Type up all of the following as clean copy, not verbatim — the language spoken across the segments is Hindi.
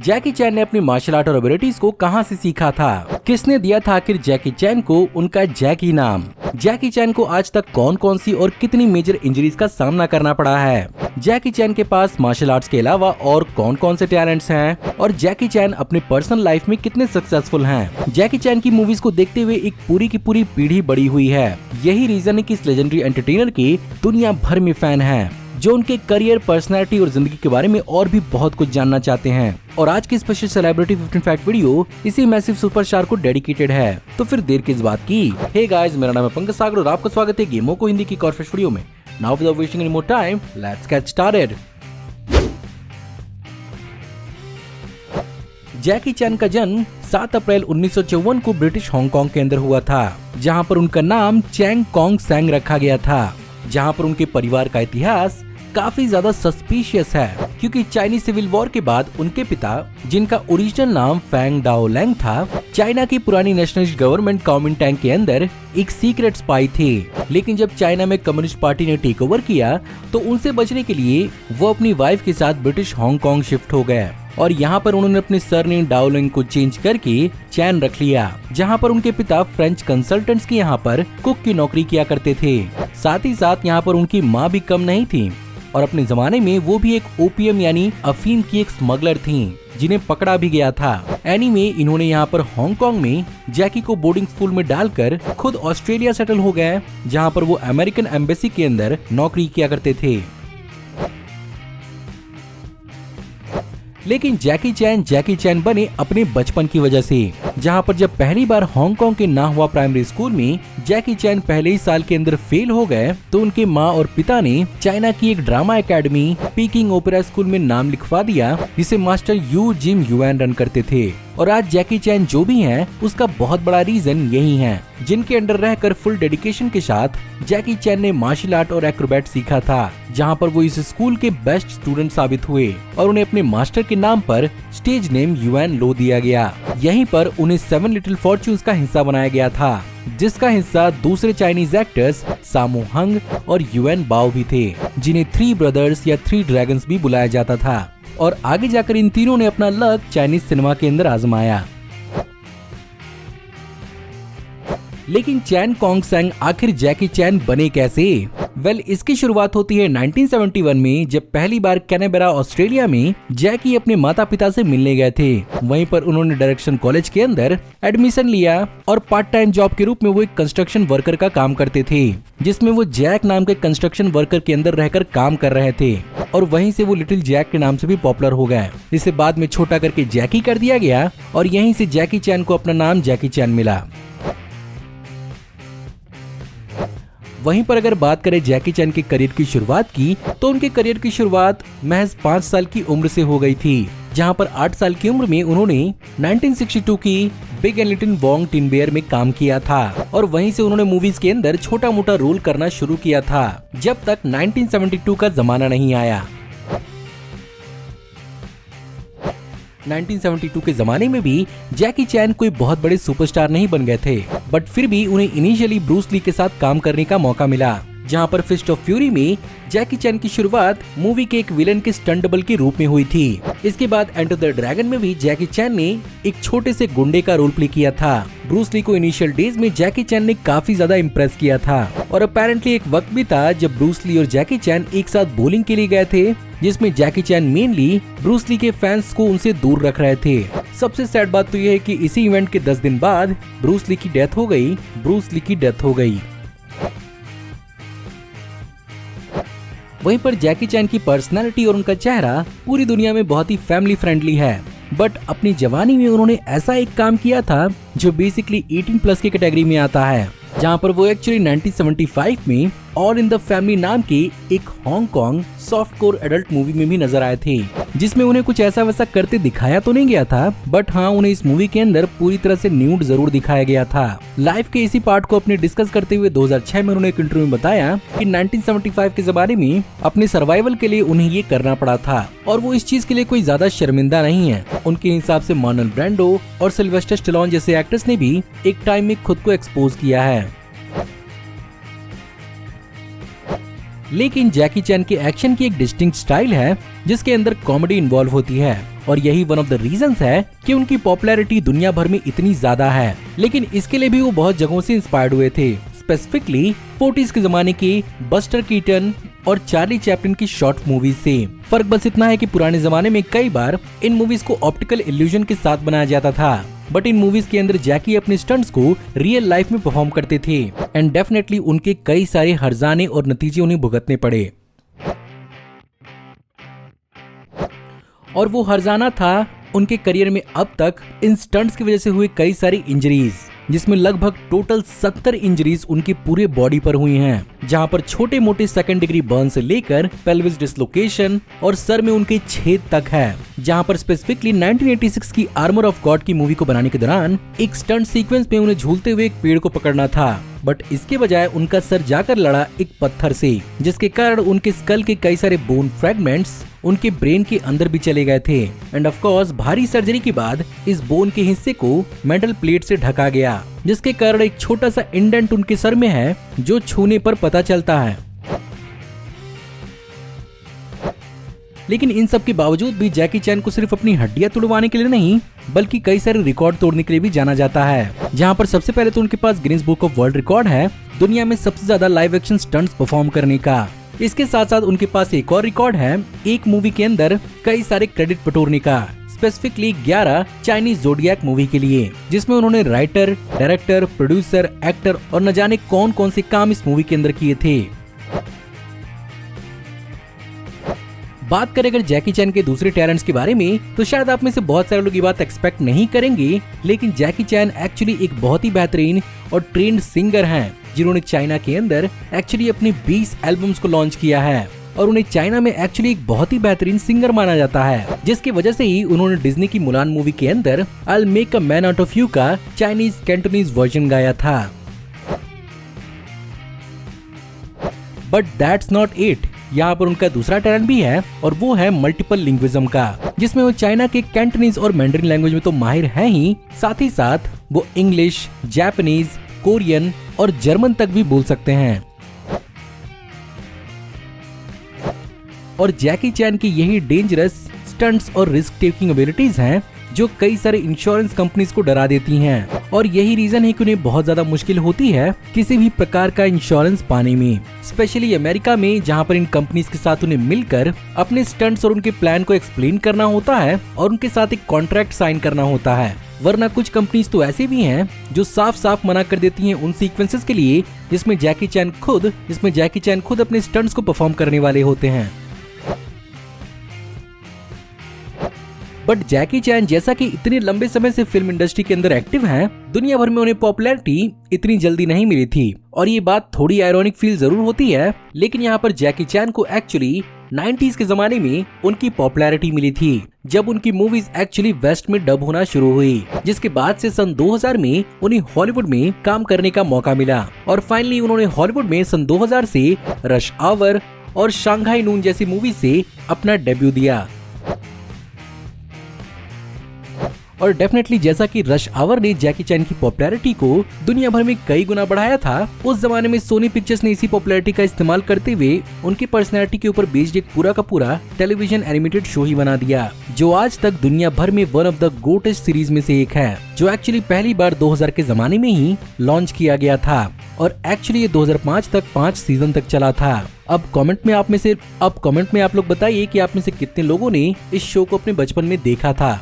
जैकी चैन ने अपनी मार्शल आर्ट और एबिलिटीज को कहां से सीखा था? किसने दिया था आखिर जैकी चैन को उनका जैकी नाम? जैकी चैन को आज तक कौन कौन सी और कितनी मेजर इंजरीज का सामना करना पड़ा है? जैकी चैन के पास मार्शल आर्ट्स के अलावा और कौन कौन से टैलेंट्स हैं? और जैकी चैन अपनी पर्सनल लाइफ में कितने सक्सेसफुल हैं? जैकी चैन की मूवीज को देखते हुए एक पूरी की पूरी पीढ़ी बड़ी हुई है। यही रीजन है कि इस लेजेंडरी एंटरटेनर के दुनिया भर में फैन हैं, जो उनके करियर, पर्सनैलिटी और जिंदगी के बारे में और भी बहुत कुछ जानना चाहते हैं। और आज की स्पेशल सेलिब्रिटी 15 फैक्ट वीडियो इसी मैसिव सुपरस्टार को डेडिकेटेड है। तो फिर देर किस बात की? हे गाइस, मेरा नाम है पंकज सागर और आपका स्वागत है गेमों को हिंदी की एक और फ्रेश वीडियो में। Now without wasting any more time, let's get started. Jackie Chan का जन्म 7 अप्रैल 1954 को ब्रिटिश हांगकांग के अंदर हुआ था, जहां पर उनका नाम चैंग कॉन्ग सैंग रखा गया था। जहां पर उनके परिवार का इतिहास काफी ज्यादा सस्पिशियस है, क्योंकि चाइनीज सिविल वॉर के बाद उनके पिता, जिनका ओरिजिनल नाम फैंग डाओ लैंग था, चाइना की पुरानी नेशनलिस्ट गवर्नमेंट कुओमिंटांग के अंदर एक सीक्रेट स्पाई थे। लेकिन जब चाइना में कम्युनिस्ट पार्टी ने टेक ओवर किया तो उनसे बचने के लिए वो अपनी वाइफ के साथ ब्रिटिश हांगकांग शिफ्ट हो गए और यहाँ पर उन्होंने अपने सरनेम डाओ लैंग को चेंज करके चैन रख लिया। जहाँ पर उनके पिता फ्रेंच कंसल्टेंट्स की यहाँ पर कुक की नौकरी किया करते थे। साथ ही साथ यहाँ पर उनकी माँ भी कम नहीं थी और अपने जमाने में वो भी एक ओपीएम यानी अफीम की एक स्मगलर थीं, जिन्हें पकड़ा भी गया था। एनीवे, इन्होंने यहाँ पर हांगकांग में जैकी को बोर्डिंग स्कूल में डालकर खुद ऑस्ट्रेलिया सेटल हो गए, जहाँ पर वो अमेरिकन एम्बेसी के अंदर नौकरी किया करते थे। लेकिन जैकी चैन बने अपने बचपन की वजह से, जहां पर जब पहली बार हांगकांग के ना हुआ प्राइमरी स्कूल में जैकी चैन पहले ही साल के अंदर फेल हो गए तो उनके माँ और पिता ने चाइना की एक drama academy peeking opera school में नाम लिखवा दिया, जिसे master you gym yuan run करते थे। और आज जैकी चैन जो भी हैं, उसका बहुत बड़ा रीजन यही है, जिनके अंडर रहकर फुल डेडिकेशन के साथ जैकी चैन ने मार्शल आर्ट और एक्रोबैट सीखा था, जहां पर वो इस स्कूल के बेस्ट स्टूडेंट साबित हुए और उन्हें अपने मास्टर के नाम पर स्टेज नेम युआन लो दिया गया। यहीं पर उन्हें 7 लिटिल फॉर्च्यून्स का हिस्सा बनाया गया था, जिसका हिस्सा दूसरे चाइनीज एक्टर्स सामो हंग और युआन बाओ भी थे, जिन्हें 3 ब्रदर्स या 3 ड्रैगन्स भी बुलाया जाता था। और आगे जाकर इन तीनों ने अपना लक चाइनीज सिनेमा के अंदर आजमाया। लेकिन चैन कॉन्ग सैंग आखिर जैकी चैन बने कैसे? इसकी शुरुआत होती है 1971 में, जब पहली बार कैनबेरा ऑस्ट्रेलिया में जैकी अपने माता पिता से मिलने गए थे। वहीं पर उन्होंने डायरेक्शन कॉलेज के अंदर एडमिशन लिया और पार्ट टाइम जॉब के रूप में वो एक कंस्ट्रक्शन वर्कर का काम करते थे, जिसमें वो जैक नाम के कंस्ट्रक्शन वर्कर के अंदर रहकर काम कर रहे थे और वहीं से वो लिटिल जैक के नाम से भी पॉपुलर हो गए, जिसे बाद में छोटा करके जैकी कर दिया गया और यहीं से जैकी चैन को अपना नाम जैकी चैन मिला। वहीं पर अगर बात करें जैकी चैन के करियर की शुरुआत की, तो उनके करियर की शुरुआत महज 5 साल की उम्र से हो गई थी, जहां पर 8 साल की उम्र में उन्होंने 1962 की Big and Little Wong Tin Bar में काम किया था और वहीं से उन्होंने मूवीज के अंदर छोटा मोटा रोल करना शुरू किया था, जब तक 1972 का जमाना नहीं आया। 1972 के जमाने में भी जैकी चैन कोई बहुत बड़े सुपरस्टार नहीं बन गए थे, बट फिर भी उन्हें इनिशियली ब्रूस ली के साथ काम करने का मौका मिला, जहां पर फिस्ट ऑफ फ्यूरी में जैकी चैन की शुरुआत मूवी के एक विलन के स्टंट डबल के रूप में हुई थी। इसके बाद एंटर द ड्रैगन में भी जैकी चैन ने एक छोटे से गुंडे का रोल प्ले किया था। ब्रूस ली को इनिशियल डेज में जैकी चैन ने काफी ज्यादा इम्प्रेस किया था और अपेरेंटली एक वक्त भी था जब ब्रूस ली और जैकी चैन एक साथ बॉलिंग के लिए गए थे, जिसमें जैकी चैन मेनली ब्रूस ली के फैंस को उनसे दूर रख रहे थे। सबसे सैड बात तो यह है कि इसी इवेंट के 10 दिन बाद ब्रूस ली की डेथ हो गई। वहीं पर जैकी चैन की पर्सनालिटी और उनका चेहरा पूरी दुनिया में बहुत ही फैमिली फ्रेंडली है, बट अपनी जवानी में उन्होंने ऐसा एक काम किया था जो बेसिकली 18+ की कैटेगरी में आता है, जहां पर वो एक्चुअली 1975 में ऑल इन द फैमिली नाम की एक Hong Kong soft core adult movie में भी नजर आए थे, जिसमें उन्हें कुछ ऐसा वैसा करते दिखाया तो नहीं गया था, बट हाँ, उन्हें इस मूवी के अंदर पूरी तरह से न्यूड जरूर दिखाया गया था। लाइफ के इसी पार्ट को अपने डिस्कस करते हुए 2006 में उन्होंने एक इंटरव्यू में बताया कि 1975 के जमाने में अपने सर्वाइवल के लिए उन्हें ये करना पड़ा था और वो इस चीज के लिए कोई ज्यादा शर्मिंदा नहीं है। उनके हिसाब से मार्लन ब्रांडो और सिल्वेस्टर स्टैलोन जैसे एक्टर्स ने भी एक टाइम में खुद को एक्सपोज किया है। लेकिन जैकी चैन के एक्शन की एक डिस्टिंक्ट स्टाइल है, जिसके अंदर कॉमेडी इन्वॉल्व होती है और यही वन ऑफ द रीजंस है कि उनकी पॉपुलैरिटी दुनिया भर में इतनी ज्यादा है। लेकिन इसके लिए भी वो बहुत जगहों से इंस्पायर्ड हुए थे, स्पेसिफिकली 40s के जमाने की बस्टर कीटन और चार्ली चैपलिन की शॉर्ट मूवीज से। फर्क बस इतना है कि पुराने जमाने में कई बार इन मूवीज को ऑप्टिकल इल्यूजन के साथ बनाया जाता था, बट इन मूवीज के अंदर जैकी अपने स्टंट्स को रियल लाइफ में परफॉर्म करते थे एंड डेफिनेटली उनके कई सारे हर्जाने और नतीजे उन्हें भुगतने पड़े। और वो हर्जाना था उनके करियर में अब तक इन स्टंट्स की वजह से हुए कई सारी इंजरीज, जिसमें लगभग टोटल 70 इंजरीज उनकी पूरे बॉडी पर हुई हैं, जहां पर छोटे मोटे सेकंड डिग्री बर्न से लेकर पेल्विस डिसलोकेशन और सर में उनके छेद तक है। जहां पर स्पेसिफिकली 1986 की आर्मर ऑफ गॉड की मूवी को बनाने के दौरान एक स्टंट सीक्वेंस में उन्हें झूलते हुए एक पेड़ को पकड़ना था, बट इसके बजाय उनका सर जाकर लड़ा एक पत्थर से, जिसके कारण उनके स्कल के कई सारे बोन फ्रेगमेंट्स उनके ब्रेन के अंदर भी चले गए थे एंड ऑफ कोर्स भारी सर्जरी के बाद इस बोन के हिस्से को मेटल प्लेट से ढका गया, जिसके कारण एक छोटा सा इंडेंट उनके सर में है जो छूने पर पता चलता है। लेकिन इन सब के बावजूद भी जैकी चैन को सिर्फ अपनी हड्डियां तुड़वाने के लिए नहीं बल्कि कई सारे रिकॉर्ड तोड़ने के लिए भी जाना जाता है, जहां पर सबसे पहले तो उनके पास Guinness book of world record है दुनिया में सबसे ज्यादा लाइव एक्शन स्टंट्स परफॉर्म करने का। इसके साथ साथ उनके पास एक और रिकॉर्ड है एक मूवी के अंदर कई सारे क्रेडिट बटोरने का, स्पेसिफिकली 11 चाइनीज जोडियक मूवी के लिए, जिसमें उन्होंने राइटर, डायरेक्टर, प्रोड्यूसर, एक्टर और न जाने कौन कौन से काम इस मूवी के अंदर किए थे। बात करें अगर जैकी चैन के दूसरे टैलेंट्स के बारे में तो शायद आप में से बहुत सारे लोग ये बात एक्सपेक्ट नहीं करेंगे, लेकिन जैकी चैन एक्चुअली एक बहुत ही बेहतरीन और ट्रेंड सिंगर हैं, जिन्होंने चाइना के अंदर एक्चुअली अपने 20 एल्बम्स को लॉन्च किया है और उन्हें चाइना में एक्चुअली एक बहुत ही बेहतरीन सिंगर माना जाता है, जिसकी वजह से ही उन्होंने डिज्नी की मुलान मूवी के अंदर I will make a man out of you का चाइनीज कैंटोनीज वर्जन गाया था। बट दैट्स नॉट इट, यहाँ पर उनका दूसरा टैलेंट भी है और वो है मल्टीपल लिंग्विज्म का, जिसमें वो चाइना के कैंटोनीज और मैंडरिन लैंग्वेज में तो माहिर हैं ही, साथ ही साथ वो इंग्लिश, जापानीज, कोरियन और जर्मन तक भी बोल सकते हैं। और जैकी चैन की यही डेंजरस स्टंट्स और रिस्क टेकिंग एबिलिटीज हैं जो कई सारे इंश्योरेंस कंपनीज को डरा देती हैं, और यही रीजन है कि उन्हें बहुत ज्यादा मुश्किल होती है किसी भी प्रकार का इंश्योरेंस पाने में, स्पेशली अमेरिका में, जहां पर इन कंपनीज के साथ उन्हें मिलकर अपने स्टंट्स और उनके प्लान को एक्सप्लेन करना होता है और उनके साथ एक कॉन्ट्रैक्ट साइन करना होता है। वरना कुछ कंपनीज तो ऐसे भी हैं जो साफ साफ मना कर देती हैं उन सीक्वेंसेस के लिए जिसमें जैकी चैन खुद अपने स्टंट्स को परफॉर्म करने वाले होते हैं। बट जैकी चैन जैसा कि इतने लंबे समय से फिल्म इंडस्ट्री के अंदर एक्टिव हैं, दुनिया भर में उन्हें पॉपुलैरिटी इतनी जल्दी नहीं मिली थी, और ये बात थोड़ी आयरॉनिक फील जरूर होती है, लेकिन यहाँ पर जैकी चैन को एक्चुअली 90s के जमाने में उनकी पॉपुलैरिटी मिली थी, जब उनकी मूवीज एक्चुअली वेस्ट में डब होना शुरू हुई, जिसके बाद से सन 2000 में उन्हें हॉलीवुड में काम करने का मौका मिला, और फाइनली उन्होंने हॉलीवुड में सन 2000 से रश आवर और शंघाई नून जैसी मूवी से अपना डेब्यू दिया। और डेफिनेटली जैसा कि रश आवर ने जैकी चैन की पॉपुलैरिटी को दुनिया भर में कई गुना बढ़ाया था, उस जमाने में सोनी पिक्चर्स ने इसी पॉपुलैरिटी का इस्तेमाल करते हुए उनकी पर्सनैलिटी के ऊपर बेस्ड एक पूरा का पूरा टेलीविजन एनिमेटेड शो ही बना दिया, जो आज तक दुनिया भर में वन ऑफ द गोटेस्ट सीरीज में से एक है, जो एक्चुअली पहली बार 2000 के जमाने में ही लॉन्च किया गया था, और एक्चुअली ये 2005 तक 5 सीजन तक चला था। अब कमेंट में आप लोग बताइए कि आप में से कितने लोगों ने इस शो को अपने बचपन में देखा था।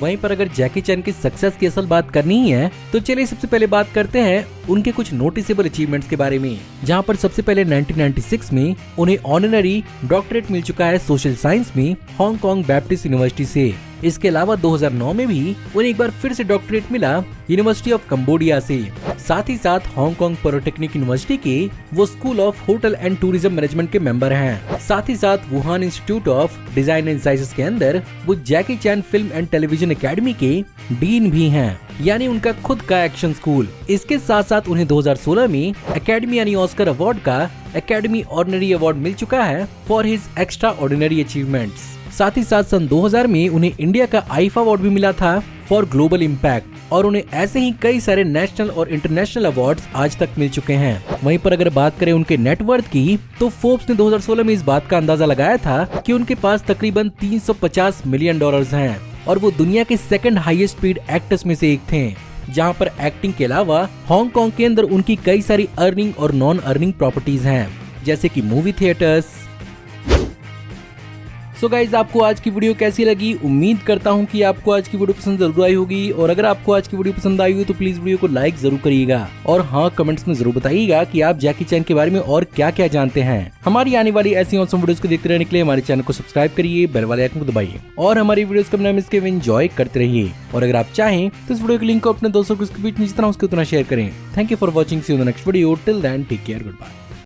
वहीं पर अगर जैकी चैन की सक्सेस की असल बात करनी ही है तो चलिए सबसे पहले बात करते हैं उनके कुछ नोटिसेबल अचीवमेंट्स के बारे में, जहां पर सबसे पहले 1996 में उन्हें ऑनररी डॉक्टरेट मिल चुका है सोशल साइंस में हांगकांग बैप्टिस्ट यूनिवर्सिटी से। इसके अलावा 2009 में भी उन्हें एक बार फिर से डॉक्टरेट मिला यूनिवर्सिटी ऑफ कंबोडिया से। साथ ही साथ हांगकांग पॉलिटेक्निक यूनिवर्सिटी के वो school of hotel and tourism management के मेंबर हैं। साथ ही साथ Wuhan institute of design and sciences के अंदर वो जैकी चैन फिल्म एंड टेलीविजन एकेडमी के डीन भी हैं, यानी उनका खुद का एक्शन स्कूल। इसके साथ साथ उन्हें 2016 में एकेडमी यानी ऑस्कर अवार्ड का एकेडमी ऑर्डिनरी अवार्ड मिल चुका है for his extra ordinary achievements. साथ ही साथ सन 2000 में उन्हें इंडिया का आईफा अवार्ड भी मिला था फॉर ग्लोबल इम्पैक्ट। और उन्हें ऐसे ही कई सारे नेशनल और इंटरनेशनल अवार्ड्स आज तक मिल चुके हैं। वहीं पर अगर बात करें उनके नेटवर्थ की, तो फोर्ब्स ने 2016 में इस बात का अंदाजा लगाया था कि उनके पास तकरीबन $350 मिलियन हैं और वो दुनिया के सेकंड हाईएस्ट पेड एक्टर्स में से एक थे, जहां पर एक्टिंग के अलावा हांगकांग के अंदर उनकी कई सारी अर्निंग और नॉन अर्निंग प्रॉपर्टीज हैं, जैसे कि मूवी थिएटर्स। सो गाइज, आपको आज की वीडियो कैसी लगी? उम्मीद करता हूं कि आपको आज की वीडियो पसंद जरूर आई होगी, और अगर आपको आज की वीडियो पसंद आई हो तो प्लीज वीडियो को लाइक जरूर करिएगा, और हाँ, कमेंट्स में जरूर बताइएगा कि आप जैकी चैन के बारे में और क्या क्या जानते हैं। हमारी आने वाली ऐसी ऑसम वीडियोस को देखते रहने के लिए हमारे चैनल को सब्सक्राइब करिए, बेल वाले आइकन को दबाइए और हमारी वीडियोस को बिना मिस किए एंजॉय करते रहिए। और अगर आप चाहें तो इस वीडियो के लिंक को अपने दोस्तों के बीच में जितना उसके उतना शेयर करें। Thank you for watching, see you in the next video. Till then take care, good bye.